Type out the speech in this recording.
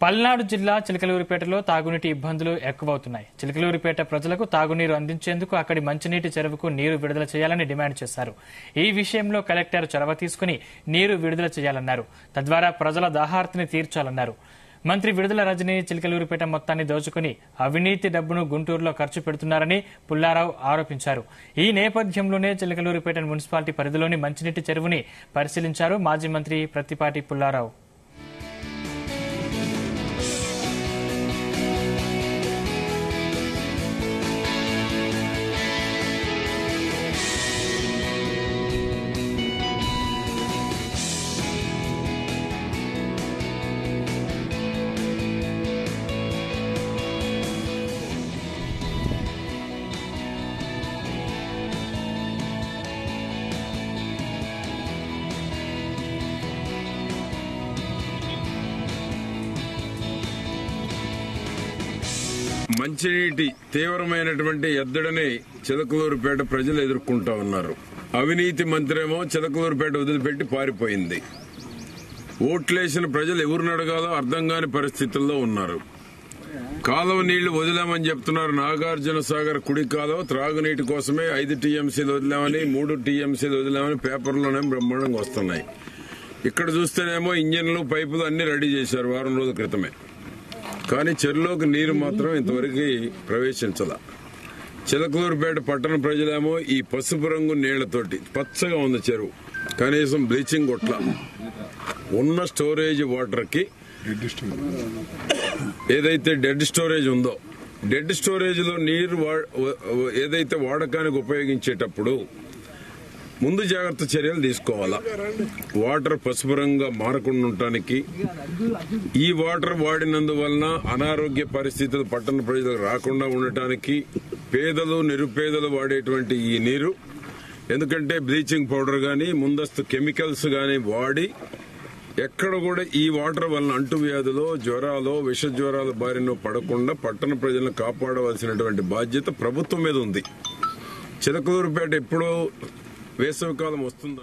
పల్నాడు జిల్లా చిలకలూరిపేటలో తాగునీటి ఇబ్బందులు ఎక్కువవుతున్నాయి. చిలకలూరిపేట ప్రజలకు తాగునీరు అందించేందుకు అక్కడి మంచినీటి చెరువుకు నీరు విడుదల చేయాలని డిమాండ్ చేశారు. ఈ విషయంలో కలెక్టర్ చొరవ తీసుకుని నీరు విడుదల చేయాలన్నారు. తద్వారా ప్రజల దాహార్తిని తీర్చాలన్నారు. మంత్రి విడుదల రజని చిలకలూరిపేట మొత్తాన్ని దోచుకుని అవినీతి డబ్బును గుంటూరులో ఖర్చు పెడుతున్నారని పుల్లారావు ఆరోపించారు. ఈ నేపథ్యంలోనే చిలకలూరిపేట మున్సిపాలిటీ పరిధిలోని మంచినీటి చెరువుని పరిశీలించారు మాజీ మంత్రి ప్రత్తిపాటి పుల్లారావు. మంచినీటి తీవ్రమైనటువంటి ఎద్దడిని చిలకలూరిపేట ప్రజలు ఎదుర్కొంటా ఉన్నారు. అవినీతి మంత్రేమో చిలకలూరిపేట వదిలిపెట్టి పారిపోయింది. ఓట్లేసిన ప్రజలు ఎవరిని అడగాలో అర్థం కాని పరిస్థితుల్లో ఉన్నారు. కాలువ నీళ్లు వదిలామని చెప్తున్నారు. నాగార్జున సాగర్ కుడి కాలువ త్రాగునీటి కోసమే 5 టీఎంసీలు వదిలామని 3 టీఎంసీలు వదిలామని పేపర్లోనే బ్రహ్మాండంగా వస్తున్నాయి. ఇక్కడ చూస్తేనేమో ఇంజన్లు పైపులు అన్ని రెడీ చేశారు వారం రోజుల క్రితమే. కానీ చెరువులోకి నీరు మాత్రం ఇంతవరకు ప్రవేశించాల. చిలకలూరిపేట పట్టణ ప్రజలేమో ఈ పసుపు రంగు నీళ్లతోటి పచ్చగా ఉంది చెరువు. కనీసం బ్లీచింగ్ కొట్ల ఉన్న స్టోరేజ్ వాటర్ కి ఏదైతే డెడ్ స్టోరేజ్ ఉందో డెడ్ స్టోరేజ్ లో నీరు ఏదైతే వాడకానికి ఉపయోగించేటప్పుడు ముందు జాగ్రత్త చర్యలు తీసుకోవాలా. వాటర్ పసుపు రంగుగా మారకుండా ఉండటానికి, ఈ వాటర్ వాడినందువలన అనారోగ్య పరిస్థితులు పట్టణ ప్రజలకు రాకుండా ఉండటానికి పేదలు నిరుపేదలు వాడేటువంటి ఈ నీరు, ఎందుకంటే బ్లీచింగ్ పౌడర్ గాని ముందస్తు కెమికల్స్ గాని వాడి ఎక్కడ కూడా ఈ వాటర్ వలన అంటువ్యాధులు జ్వరాలు విష జ్వరాల బారిన పడకుండా పట్టణ ప్రజలను కాపాడవలసినటువంటి బాధ్యత ప్రభుత్వం మీద ఉంది. చిలకలూరిపేట ఎప్పుడో వేసవికాలం వస్తుందా?